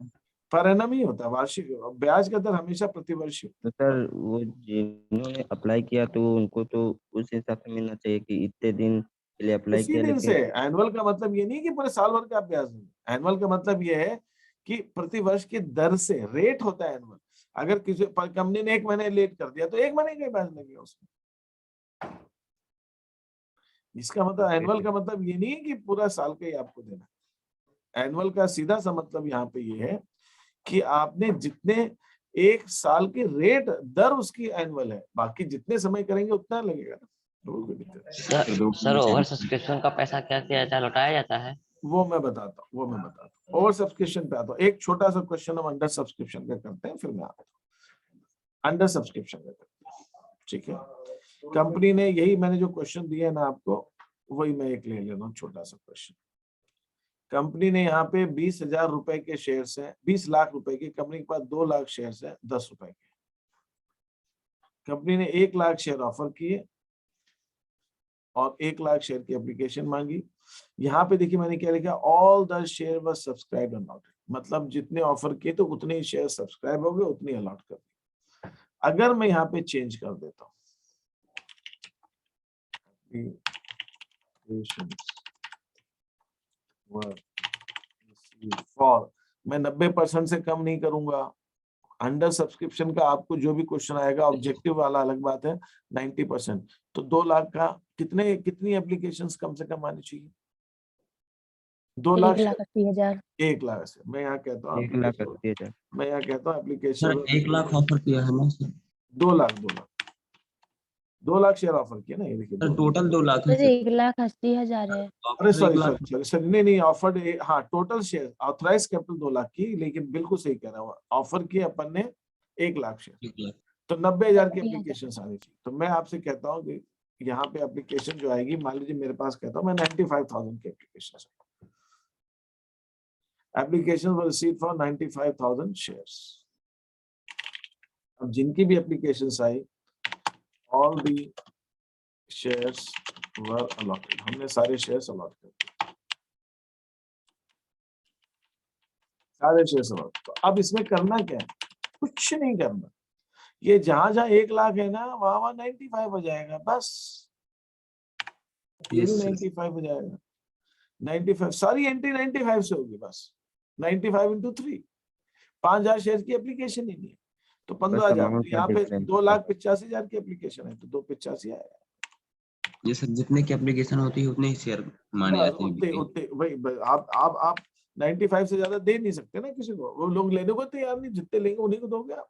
पर एनम ही होता है, वार्षिक ब्याज का दर हमेशा प्रतिवर्षीय। तो सर वो जिन्होंने अप्लाई किया तो उनको तो उस हिसाब से मिलना चाहिए कि इतने दिन के लिए अप्लाई उसी किया। दिन से लेकिन एनुअल का मतलब ये नहीं कि पूरे साल भर का आप ब्याज देंगे, एनुअल का मतलब ये है कि प्रतिवर्ष की दर से रेट होता है एनुअल। अगर किसी कंपनी ने 1 महीने लेट कर दिया तो 1 महीने का ब्याज लगेगा उसमें। इसका मतलब एनुअल का मतलब ये नहीं है कि पूरा साल का ही आपको देना। एनुअल का सीधा सा मतलब यहाँ पे ये है कि आपने जितने एक साल के रेट दर उसकी एनुअल है, बाकी जितने समय करेंगे उतना लगेगा ना, वो कोई दिक्कत नहीं। सर ओवर सब्सक्रिप्शन का पैसा क्या किया जाता है, लौटाया जाता है? वो मैं बताता हूँ। ओवर सब्सक्रिप्शन पे आता हूँ। एक छोटा सा क्वेश्चन हम अंडर सब्सक्रिप्शन का करते हैं, फिर मैं आता हूँ अंडर सब्सक्रिप्शन का करते हैं। ठीक है, कंपनी ने यही मैंने जो क्वेश्चन दिया है ना आपको, वही मैं एक ले रहा हूँ छोटा सा क्वेश्चन। कंपनी ने यहाँ पे 20,000 रुपए के शेयर्स है, 20 लाख रुपए की, कंपनी के पास 2 लाख शेयर्स है 10 रुपए के। कंपनी ने 1 लाख शेयर ऑफर किए और 1 लाख शेयर की एप्लीकेशन मांगी। यहाँ पे देखिए मैंने क्या लिखा, all the share were subscribe and allotted, मतलब जितने ऑफर किए तो उतने ही शेयर सब्सक्राइब हो गए, उतने अलॉट कर दिए। अगर मैं यहाँ पे चेंज कर देता हूँ फॉर, मैं 90% से कम नहीं करूंगा। अंडर सब्सक्रिप्शन का आपको जो भी क्वेश्चन आएगा, ऑब्जेक्टिव वाला अलग बात है, 90%। तो 2 लाख का कितनी एप्लीकेशंस कम से कम आनी चाहिए? 2 लाख 1,80,000। 1 लाख से मैं यहाँ कहता हूँ 1,80,000। मैं यहाँ कहता हूँ सर एप्लीकेशन 1 लाख ऑफर किया है ना सर? 2 लाख शेयर ऑफर किया ना, ये देखिए सर टोटल 2 लाख है सर सर। 1,80,000 है। अरे ऑफर 1 लाख। सॉरी नहीं ऑफर्ड, हाँ total share authorise capital 2 lakh की, लेकिन बिल्कुल सही कह रहा हूँ, ऑफर की अपन ने 1 लाख शेयर, 1 लाख। तो 90,000 की 90,000। एप्लीकेशन आनी चाहिए। तो मैं आपसे कहता हूँ कि यहाँ पे एप्लीकेशन जो आएगी, मान लीजिए मेरे पास कहता हूँ मैं 95,000 की application were received for 95,000 shares. अब जिनकी भी application I, all the shares were allotted, हमने सारे शेयर्स अलॉट कर दिए, सारे शेयर्स अलॉट। तो अब इसमें करना क्या है? कुछ नहीं करना, ये जहां जहां 1 लाख है ना, वहां 95 हो जाएगा बस, ये भी 95 हो जाएगा। 95 सारी एंट्री 95 से होगी बस, 95 into 3, 5,000 शेयर की एप्लीकेशन ही नहीं है तो 15,000, तो यहाँ पे 2,85,000 की एप्लीकेशन है तो 285 आएगा। ये सर जितने की एप्लीकेशन होती है उतने ही शेयर माने जाते हैं। उतने वही आप 95 से ज्यादा दे नहीं सकते ना किसी को, वो लोग लेने को तैयार नहीं, जितने लेंगे उन्हीं को दोगे आप।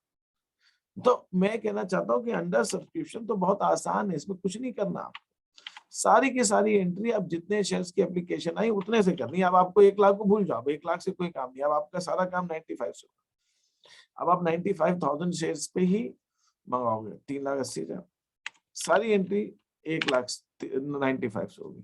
तो मैं कहना चाहता हूँ कि अंडर सब्सक्रिप्शन तो बहुत आसान है, इसमें कुछ नहीं करना आप, सारी की सारी एंट्री आप जितने शेयर्स की एप्लीकेशन आई उतने से करनी है। अब आपको 1 लाख को भूल जाओ, 1 लाख से कोई काम नहीं, अब आपका सारा काम 95 से होगा। अब आप 95,000 शेयर्स पे ही मंगाओगे, 3,80,000, सारी एंट्री 1,95,000 से होगी।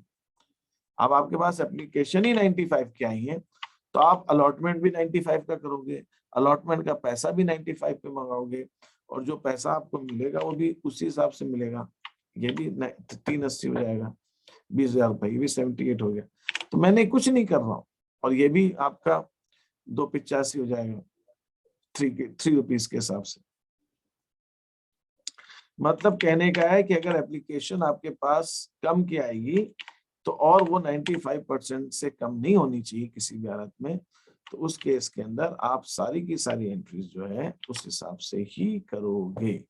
अब आपके पास एप्लीकेशन ही 95 की आई है, तो आप अलॉटमेंट भी 95 का करोगे, अलॉटमेंट का पैसा भी 95 पे मंगाओगे, और जो पैसा आपको मिलेगा वो भी उसी हिसाब से मिलेगा, ये भी 380 हो जाएगा, 20,000 रुपए, ये भी 78 हो गया। तो मैंने कुछ नहीं कर रहा हूँ, और ये भी आपका 285 हो जाएगा 3 रुपीज के हिसाब से। मतलब कहने का है कि अगर एप्लीकेशन आपके पास कम की आएगी तो, और वो 95% से कम नहीं होनी चाहिए किसी भी हालत में, तो उस केस के अंदर आप सारी की सारी एंट्रीज जो है उस हिसाब से ही करोगे।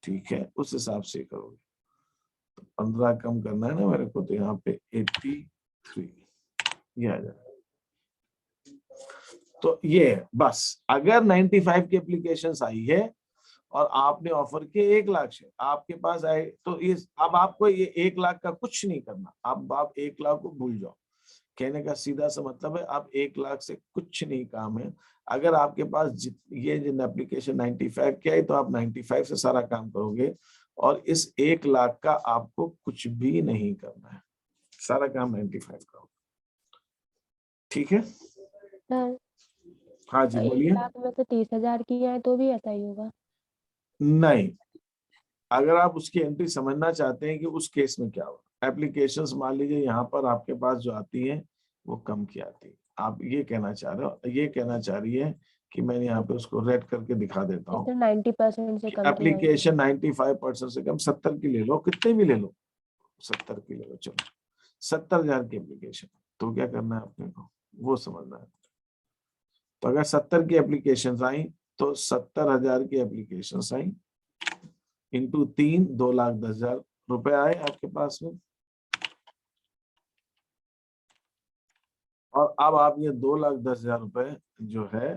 ठीक है, उस हिसाब से करोगे। तो 15 कम करना है ना मेरे को, तो यहाँ पे 83 ये आ जाएगा। तो ये बस, अगर 95 की एप्लीकेशंस आई है और आपने ऑफर किए 1 लाख शेयर आपके पास आए, तो इस अब आपको ये 1 लाख का कुछ नहीं करना, अब आप 1 लाख को भूल जाओ। कहने का सीधा सा मतलब है, आप 1 लाख से कुछ नहीं काम है। अगर आपके पास ये जो एप्लीकेशन 95 की आई, तो आप 95 से सारा काम करोगे, और इस 1 लाख का आपको कुछ भी नहीं करना है, सारा काम 95 का होगा। ठीक है, हाँ जी बोलिए। 1 लाख में से 30,000 की है तो भी ऐसा ही होगा? नहीं, अगर आप उसकी एंट्री समझना चाहते हैं कि उस केस में क्या होगा, एप्लीकेशंस मान लीजिए यहाँ पर आपके पास जो आती है वो कम की आती है, आप ये कहना चाह रहे हो, ये कहना चाह रही है कि मैंने यहाँ पे उसको रेड करके दिखा देता हूँ, 90% से कम की आई। एप्लीकेशन 95% से कम, 70 की ले लो, कितने भी ले लो, 70 की ले लो, चलो 70,000 की एप्लीकेशन, तो क्या करना है अपने को वो समझना है। तो अगर 70 की एप्लीकेशन आई तो 70,000 की एप्लीकेशन आई इंटू 3, 2,10,000 रुपए आए आपके पास में, और अब आप ये 2,10,000 रुपए जो है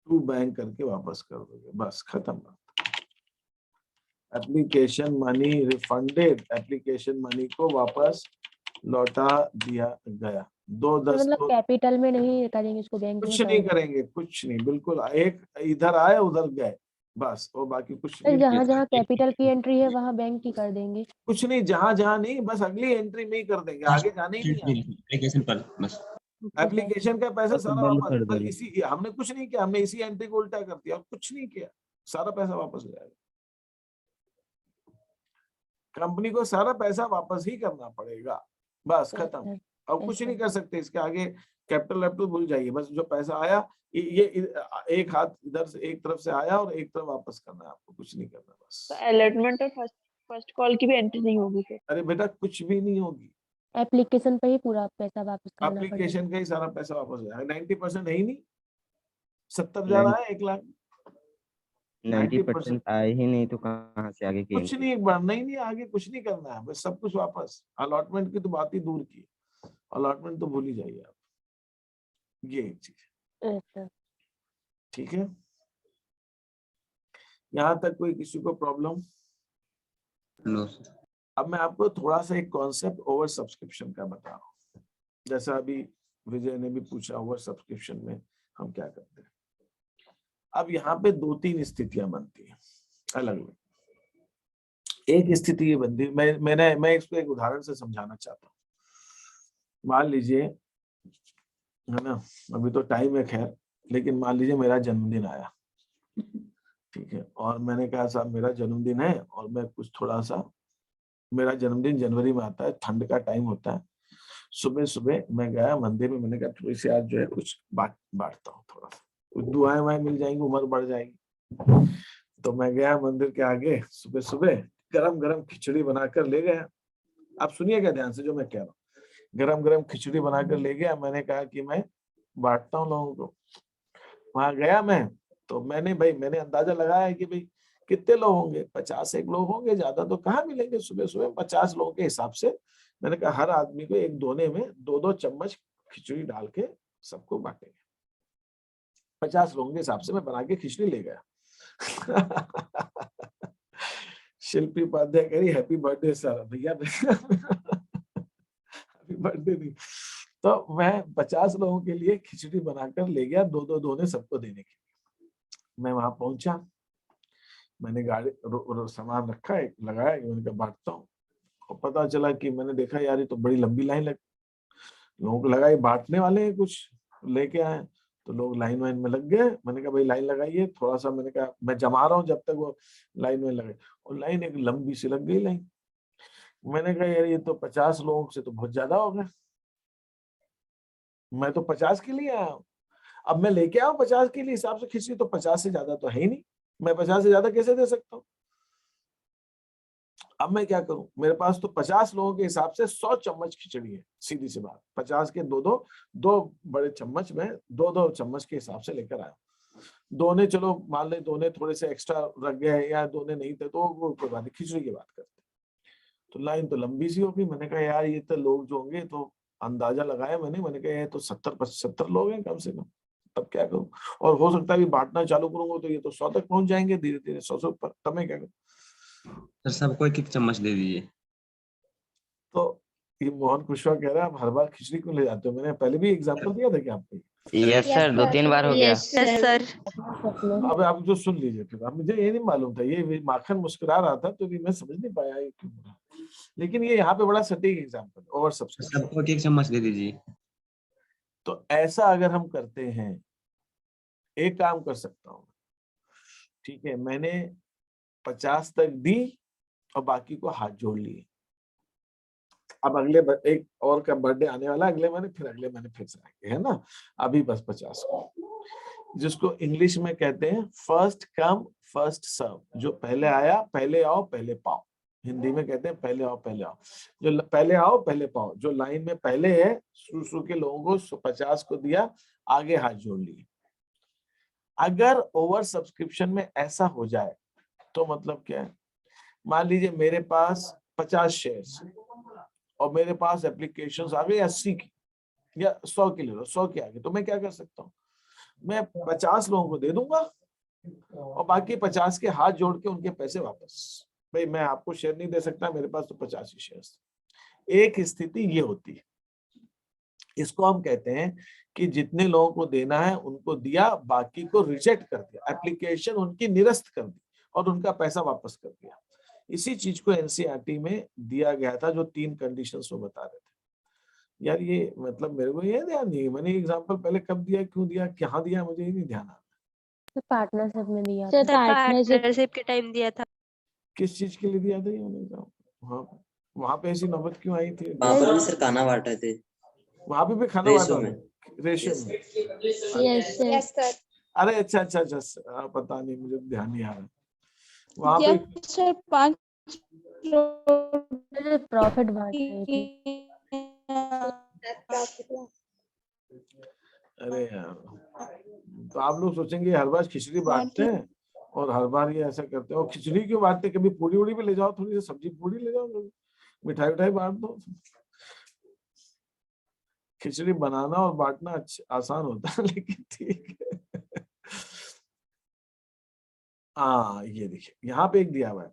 टू बैंक करके वापस कर दोगे, बस खत्म बात। Application money refunded, application money को वापस लौटा दिया गया। तो मतलब कैपिटल में नहीं करेंगे इसको, बैंक में कुछ नहीं करेंगे। करेंगे, कुछ नहीं, बिल्कुल एक इधर आए उधर गए बस, और बाकी कुछ तो नहीं। जहाँ जहाँ कैपिटल की एंट्री है वहाँ बैंक की कर देंगे। कुछ नहीं, जहां जहां नहीं, बस अगली एंट्री में ही कर देंगे, आगे जाने ही नहीं है। एप्लीकेशन पर बस एप्लीकेशन का पैसा सारा बंद वापस, कर बस दोगे। इसी, हमने कुछ नहीं किया, हमने इसी एंट्री को उल्टा कर दिया और कुछ नहीं किया, सारा पैसा वापस हो जाएगा। कंपनी को सारा पैसा वापस ही करना पड़ेगा, बस खत्म। अब कुछ नहीं कर सकते इसके आगे, कैपिटल भूल जाइए, बस जो पैसा आया ये एक हाथ इधर से एक तरफ से आया और एक तरफ वापस करना है आपको, कुछ नहीं करना बस। तो अलॉटमेंट और फर्स्ट कॉल की भी एंट्री नहीं होगी फिर? अरे बेटा कुछ भी नहीं होगी, एप्लीकेशन पे ही पूरा पैसा वापस करना पड़ेगा। एप्लीकेशन का ही सारा पैसा वापस हो जाएगा। 90% है ही नहीं, 70,000 आया, 1,00,000। 90% आए ही नहीं तो कहाँ से आगे की कुछ नहीं, बढ़ना ही नहीं, आगे कुछ नहीं करना है, बस सब कुछ वापस। अलॉटमेंट की तो बात ही दूर की, अलॉटमेंट तो भूल ही जाइए आप, ये एक चीज, अच्छा। ठीक है। यहाँ तक कोई किसी को प्रॉब्लम? No sir. अब मैं आपको थोड़ा सा एक कॉन्सेप्ट ओवर सब्सक्रिप्शन का बता रहा हूँ। जैसा अभी विजय ने भी पूछा, ओवर सब्सक्रिप्शन में हम क्या करते हैं। अब यहाँ पे 2-3 स्थितियां बनती हैं अलग अलग। एक स्थिति ये बनती, मैं इसको एक उदाहरण से समझाना चाहता हूँ। मान लीजिए, है ना, अभी तो टाइम है खैर, लेकिन मान लीजिए मेरा जन्मदिन आया, ठीक है, और मैंने कहा साहब मेरा जन्मदिन है और मैं कुछ थोड़ा सा, मेरा जन्मदिन जनवरी में आता है, ठंड का टाइम होता है, सुबह सुबह मैं गया मंदिर में, मैंने कहा थोड़ी सी आज जो है कुछ बांटता हूँ, थोड़ा सा कुछ दुआएं वाएं मिल जाएंगी, उम्र बढ़ जाएगी। तो मैं गया मंदिर के आगे, सुबह सुबह गरम गरम खिचड़ी बनाकर ले गया। आप सुनिएगा ध्यान से जो मैं कह रहा हूँ, गरम गरम खिचड़ी बनाकर ले गया। मैंने कहा कि मैं बांटता हूँ लोगों को। वहां गया मैं, तो मैंने अंदाजा लगाया कि भाई कितने लोग होंगे, 50 लोग होंगे, ज्यादा तो कहाँ मिलेंगे सुबह सुबह। 50 लोगों के हिसाब से मैंने कहा हर आदमी को एक दोने में 2-2 चम्मच खिचड़ी डाल के सबको बांटेंगे। 50 लोगों के हिसाब से मैं बना के खिचड़ी ले गया। शिल्पी उपाध्याय कह रही हैप्पी बर्थडे सर। भैया हैप्पी बर्थडे नहीं। तो मैं 50 लोगों के लिए खिचड़ी बनाकर ले गया, 2-2 दोने सबको देने के लिए। मैं वहां पहुंचा, मैंने गाड़ी सामान रखा है, लगाया, मैंने कहा बांटता हूँ। और पता चला कि मैंने देखा यार ये तो बड़ी लंबी लाइन लग, लोगों को लगा ये बांटने वाले हैं, कुछ लेके आए, तो लोग लाइन वाइन में लग गए। मैंने कहा भाई लाइन लगाइए थोड़ा सा, मैंने कहा मैं जमा रहा हूँ जब तक वो लाइन में लगे, और लाइन एक लंबी सी लग गई लाइन। मैंने कहा यार ये तो 50 लोगों से तो बहुत ज्यादा हो गया, मैं तो 50 के लिए आया हूँ, अब मैं लेके आऊँ 50 के लिए हिसाब से खिचड़ी, तो 50 से ज्यादा तो है ही नहीं, मैं 50 से ज्यादा कैसे दे सकता हूँ। अब मैं क्या करूं, मेरे पास तो 50 लोगों के हिसाब से 100 चम्मच खिचड़ी है, सीधी सी बात। 50 के 2 बड़े चम्मच में 2-2 चम्मच के हिसाब से लेकर आया। दोने चलो मान ले, दोने थोड़े से एक्स्ट्रा रख गए या दोने नहीं थे तो वो कोई बात नहीं, खिचड़ी की बात करते। तो लाइन तो लंबी सी होगी। मैंने कहा यार ये तो लोग जो होंगे, तो अंदाजा लगाया मैंने कहा ये तो 70-75 लोग हैं कम से कम, तब क्या करूं। और हो सकता है भी बांटना चालू करूंगा तो ये तो 100 तक पहुंच जाएंगे धीरे धीरे, 100 से ऊपर, तब मैं क्या करूं। सर सबको एक चम्मच दे दीजिए। तो ये मोहन कुशवाहा कह रहा है आप हर बार खिचड़ी क्यों ले जाते हो, मैंने पहले भी एग्जांपल दिया था क्या आपको। यस सर, 2-3 बार हो गया। Yes sir. अब आप जो सुन लीजिए, फिर अब मुझे ये नहीं मालूम था, ये माखन मुस्कुरा रहा था तो भी मैं समझ नहीं पाया ये क्यों हो रहा, लेकिन ये यहाँ पे बड़ा सटीक एग्जांपल, ओवर सब्सक्रिप्शन। सबको एक चम्मच दे दीजिए। तो ऐसा अगर हम करते हैं, एक काम कर सकता हूँ, ठीक है, मैंने 50 तक दी और बाकी को हाथ जोड़ लिए। अब अगले एक और का बर्थडे आने वाला, अगले महीने फिर से आएंगे, है ना। अभी बस 50 को, जिसको इंग्लिश में कहते हैं फर्स्ट कम फर्स्ट सर्व, जो पहले आया पहले आओ पहले पाओ। हिंदी में कहते हैं पहले आओ पहले आओ, जो पहले आओ पहले पाओ, जो लाइन में पहले है शुरू के लोगों को 50 को दिया, आगे हाथ जोड़ लिए। अगर ओवर सब्सक्रिप्शन में ऐसा हो जाए तो मतलब क्या है, मान लीजिए मेरे पास 50 शेयर्स और मेरे पास एप्लीकेशंस आ गई 80 की या 100 की, ले लो 100 की आ गई, तो मैं क्या कर सकता हूँ, मैं 50 लोगों को दे दूंगा और बाकी 50 के हाथ जोड़ के उनके पैसे वापस। भाई मैं आपको शेयर नहीं दे सकता, मेरे पास तो 50 ही शेयर्स। एक स्थिति ये होती है, इसको हम कहते हैं कि जितने लोगों को देना है उनको दिया, बाकी को रिजेक्ट कर दिया, एप्लीकेशन उनकी निरस्त कर दी और उनका पैसा वापस कर दिया। इसी चीज को एनसीईआरटी में दिया गया था, जो 3 कंडीशंस वो बता रहे थे। यार ये मतलब मेरे को ये ध्यान नहीं, मैंने एग्जांपल पहले कब दिया, क्यों दिया, कहाँ दिया, मुझे ही नहीं ध्यान आ रहा। पार्टनरशिप में दिया सर था। पार्टनरशिप के टाइम दिया था। किस चीज के लिए दिया था ये मैंने, वहां पे ऐसी नौबत क्यों आई थी? वहाँ पर भी सर खाना बांटा थे, वहां पे भी खाना रेशो बांटा में। था? रेशियो में? Yes sir. अरे अच्छा अच्छा अच्छा, पता नहीं, मुझे ध्यान नहीं आ रहा। वहां पे सर 5 प्रॉफिट बांट रही थी। अरे यार, तो आप लोग सोचेंगे हर बार खिचड़ी बांटते हैं और हर बार ये ऐसा करते हैं। और खिचड़ी क्यों बांटते, कभी पूरी उड़ी भी ले जाओ, थोड़ी सी सब्जी पूरी ले जाओ, मिठाई उठाई बांट दो। खिचड़ी बनाना और बांटना आसान होता है, लेकिन ठीक है। हाँ ये देखिए यहाँ पे एक दिया हुआ है,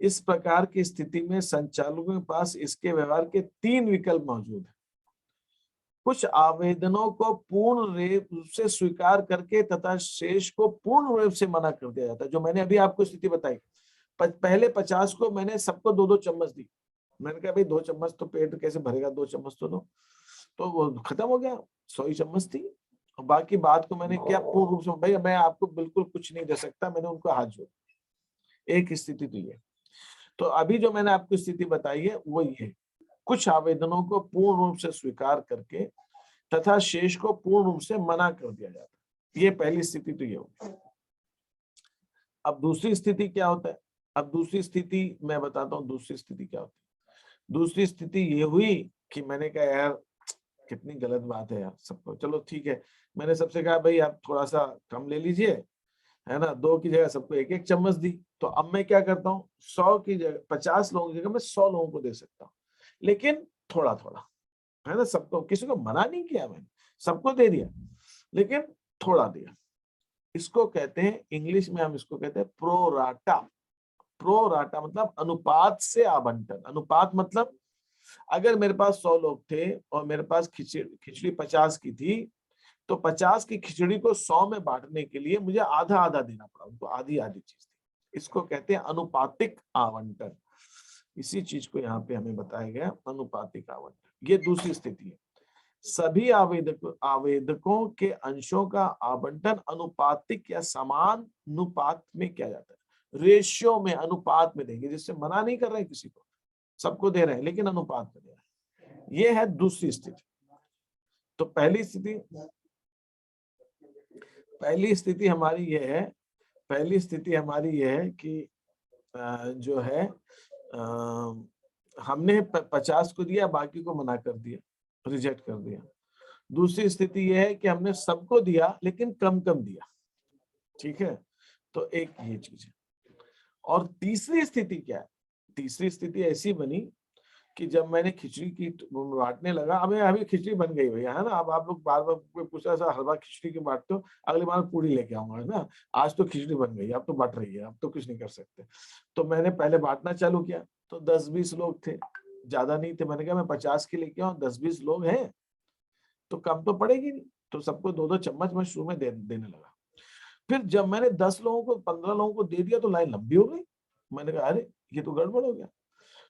इस प्रकार की स्थिति में संचालकों के पास इसके व्यवहार के 3 विकल्प मौजूद हैं। कुछ आवेदनों को पूर्ण रूप से स्वीकार करके तथा शेष को पूर्ण रूप से मना कर दिया जाता है। जो मैंने अभी आपको स्थिति बताई, पहले 50 को मैंने सबको 2-2 चम्मच दी। मैंने कहा भाई 2 चम्मच तो पेट कैसे भरेगा, 2 चम्मच तो दो, तो वो खत्म हो गया, 100 ही चम्मच थी। और बाकी बात को मैंने किया पूर्ण रूप से, भाई मैं आपको बिल्कुल कुछ नहीं दे सकता, मैंने उनको हाथ जोड़ा। एक स्थिति तो ये। तो अभी जो मैंने आपको स्थिति बताई है वो ये, कुछ आवेदनों को पूर्ण रूप से स्वीकार करके तथा शेष को पूर्ण रूप से मना कर दिया जाता है। ये पहली स्थिति तो ये होगी। अब दूसरी स्थिति क्या होता है? अब दूसरी स्थिति मैं बताता हूँ, दूसरी स्थिति क्या होती है। दूसरी स्थिति ये हुई कि मैंने कहा यार कितनी गलत बात है यार, सबको चलो ठीक है, मैंने सबसे कहा भाई आप थोड़ा सा कम ले लीजिए, है ना, 2 की जगह सबको 1-1 चम्मच दी। तो अब मैं क्या करता हूँ, 100 की जगह 50 लोगों की जगह मैं 100 लोगों को दे सकता हूँ, लेकिन थोड़ा थोड़ा, है ना, सबको, किसी को मना नहीं किया मैंने, सबको दे दिया, लेकिन थोड़ा दिया। इसको कहते हैं, इंग्लिश में हम इसको कहते हैं प्रोराटा। प्रोराटा मतलब अनुपात से आवंटन। अनुपात मतलब अगर मेरे पास 100 लोग थे और मेरे पास खिचड़ी 50 की थी, तो 50 की खिचड़ी को 100 में बांटने के लिए मुझे आधा आधा देना पड़ा, उनको आधी आधी चीज थी। इसको कहते हैं अनुपातिक आवंटन। इसी चीज को यहाँ पे हमें बताया गया, अनुपातिक आवंटन। ये दूसरी स्थिति है। सभी आवेदकों के अंशों का आवंटन अनुपातिक या समान अनुपात में किया जाता है। रेशियो में, अनुपात में देंगे, जिससे मना नहीं कर रहे हैं किसी को, सबको दे रहे हैं, लेकिन अनुपात में दे रहे हैं। ये है दूसरी स्थिति। तो पहली स्थिति हमारी ये है, पहली स्थिति हमारी ये है कि जो है हमने 50 को दिया, बाकी को मना कर दिया, रिजेक्ट कर दिया। दूसरी स्थिति यह है कि हमने सबको दिया लेकिन कम कम दिया, ठीक है, तो एक ये चीज है। और तीसरी स्थिति क्या है? तीसरी स्थिति ऐसी बनी कि जब मैंने खिचड़ी की बांटने लगा, अभी खिचड़ी बन गई भैया, है ना। अब आप लोग बार बार पूछ रहे हर बार खिचड़ी की बांटते हो, अगली बार पूरी लेके आऊंगा, है ना। आज तो खिचड़ी बन गई, अब तो बट रही है, अब तो कुछ नहीं कर सकते। तो मैंने पहले बांटना चालू किया, तो 10-20 लोग थे, ज्यादा नहीं थे। मैंने कहा मैं 50 के लेके आऊँ, 10-20 लोग हैं तो कम तो पड़ेगी नहीं, तो सबको 2-2 चम्मच मैं शुरू में देने लगा। फिर जब मैंने 10 लोगों को 15 लोगों को दे दिया तो लाइन लंबी हो गई। मैंने कहा अरे ये तो गड़बड़ हो गया,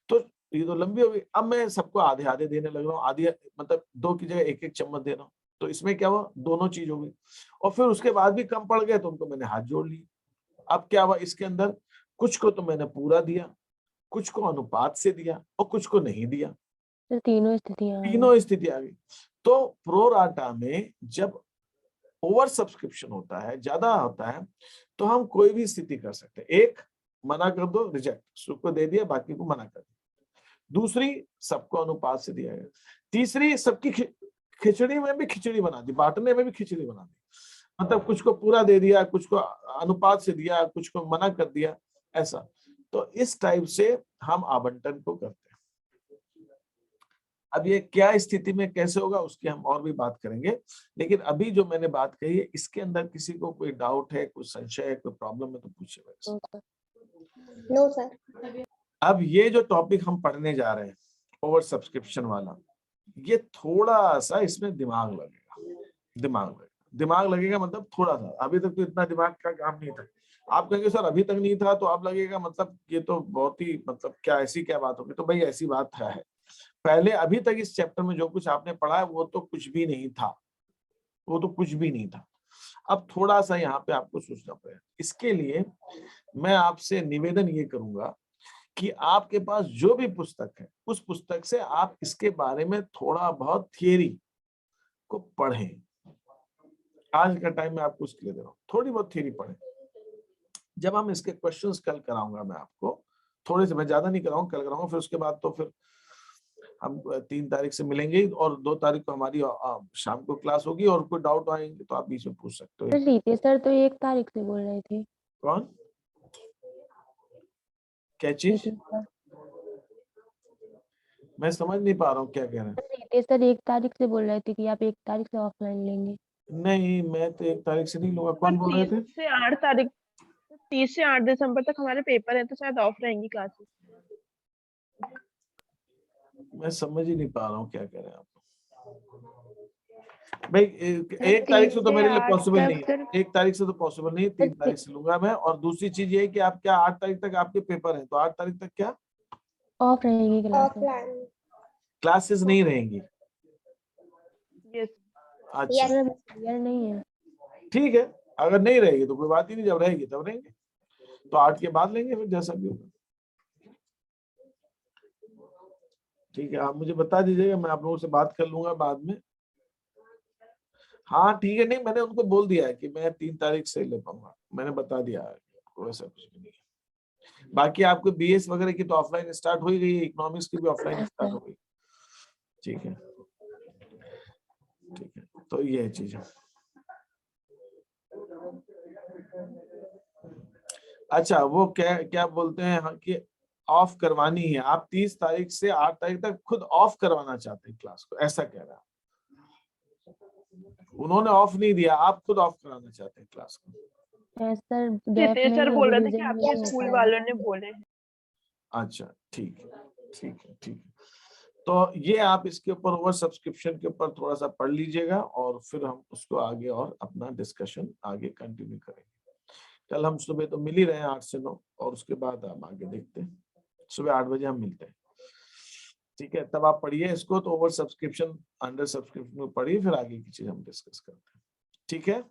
तो ये तो लंबी हो गई। अब मैं सबको आधे आधे देने लग रहा हूँ, आधी मतलब 2 की जगह 1-1 चम्मच दे रहा हूँ। तो इसमें क्या हुआ, दोनों चीज हो गई। और फिर उसके बाद भी कम पड़ गए तो उनको मैंने हाथ जोड़ लिए। अब क्या हुआ, इसके अंदर कुछ को तो मैंने पूरा दिया, कुछ को अनुपात से दिया और कुछ को नहीं दिया। तो तीनों स्थिति आ गई। तो प्रोराटा में जब ओवर सब्सक्रिप्शन होता है, ज्यादा होता है, तो हम कोई भी स्थिति कर सकते हैं। एक, मना कर दो, रिजेक्ट, सबको दे दिया, बाकी को मना कर दिया। दूसरी, सबको अनुपात से दिया गया। तीसरी, सबकी खिचड़ी में भी खिचड़ी बना दी, बांटने में भी खिचड़ी बना दी, मतलब कुछ को पूरा दे दिया, कुछ को अनुपात से दिया, कुछ को मना कर दिया, ऐसा। तो इस टाइप से हम आवंटन को करते हैं। अब ये क्या स्थिति में कैसे होगा उसकी हम और भी बात करेंगे, लेकिन अभी जो मैंने बात कही है इसके अंदर किसी को कोई डाउट है, कोई संशय है, कोई प्रॉब्लम है तो पूछिए मेरे से। No sir. अब ये जो टॉपिक हम पढ़ने जा रहे हैं ओवर सब्सक्रिप्शन वाला, ये थोड़ा सा इसमें दिमाग लगेगा मतलब थोड़ा सा। अभी तक तो इतना दिमाग का काम नहीं था। आप कहेंगे सर अभी तक नहीं था, तो आप लगेगा मतलब ये तो बहुत ही मतलब क्या ऐसी क्या बात होगी, तो भाई ऐसी बात है। पहले अभी तक इस चैप्टर में जो कुछ आपने पढ़ा है वो तो कुछ भी नहीं था, अब थोड़ा सा यहाँ पे आपको सोचना पड़ेगा। इसके लिए मैं आपसे निवेदन ये करूंगा कि आपके पास जो भी पुस्तक है उस पुस्तक से आप इसके बारे में थोड़ा बहुत थियरी को पढ़ें। आज का टाइम में आपको उसके लिए दे रहा हूं, थोड़ी बहुत थियरी पढ़ें। जब हम इसके क्वेश्चंस कल कराऊंगा मैं आपको, थोड़े से, मैं ज्यादा नहीं कराऊंगा, कल कराऊंगा। फिर उसके बाद तो फिर हम 3 तारीख से मिलेंगे और 2 तारीख को हमारी शाम को क्लास होगी, और कोई डाउट आएंगे तो आप बीच में पूछ सकते हो। रितेश सर तो 1 तारीख से बोल रहे थे। कौन? क्या चीज? रितेश सर मैं समझ नहीं पा रहा हूँ क्या कह रहे हैं। रितेश सर 1 तारीख से बोल रहे थे कि आप 1 तारीख से ऑफलाइन लेंगे। नहीं, मैं तो 1 तारीख से नहीं लूंगा। कौन बोल रहे थे? 30 से 8 तारीख 30 से 8 दिसंबर तक हमारे पेपर है, तो शायद ऑफ रहेंगी क्लासेस। मैं समझ ही नहीं पा रहा हूँ क्या कह रहे हैं आप भाई। 1 तारीख से तो मेरे लिए पॉसिबल नहीं है। 1 तारीख से तो पॉसिबल नहीं है, 3 तारीख से लूंगा मैं। और दूसरी चीज ये है कि आप क्या 8 तारीख तक आपके पेपर हैं, तो 8 तारीख तक क्या ऑफ रहेगी क्लासेस नहीं रहेंगी? यस। अच्छा क्लियर नहीं है। ठीक है, अगर नहीं रहेगी तो कोई बात ही नहीं, जब रहेगी तब रहेंगे, तो 8 के बाद लेंगे फिर जैसा भी होगा। ठीक है, आप मुझे बता दीजिएगा, मैं आप लोगों से बात कर लूंगा बाद में। हाँ ठीक है, नहीं मैंने उनको बोल दिया है कि मैं 3 तारीख से ले पाऊंगा, मैंने बता दिया है, वैसा कुछ भी नहीं है। बाकी आपको बीएस वगैरह की तो ऑफलाइन स्टार्ट हो ही गई है, इकोनॉमिक्स की भी ऑफलाइन स्टार्ट हो गई। ठीक है, तो ये चीज है। अच्छा, वो क्या बोलते हैं हाँ, कि ऑफ करवानी है। आप 30 तारीख से 8 तारीख तक खुद ऑफ करवाना चाहते हैं क्लास को, ऐसा कह रहा है। उन्होंने ऑफ नहीं दिया, आप खुद ऑफ कराना चाहते हैं क्लास को। सर रितेश सर बोल रहे थे कि आपके स्कूल वालों ने बोले। अच्छा ठीक है। तो ये आप इसके ऊपर ओवर सब्सक्रिप्शन के ऊपर थोड़ा सा पढ़ लीजिएगा, और फिर हम उसको आगे और अपना डिस्कशन आगे कंटिन्यू करेंगे। कल हम सुबह तो मिल ही रहे हैं 8 से 9, और उसके बाद हम आगे देखते हैं। सुबह 8 बजे हम मिलते हैं, ठीक है? तब आप पढ़िए इसको, तो ओवर सब्सक्रिप्शन अंडर सब्सक्रिप्शन में पढ़िए, फिर आगे की चीज हम डिस्कस करते हैं। ठीक है?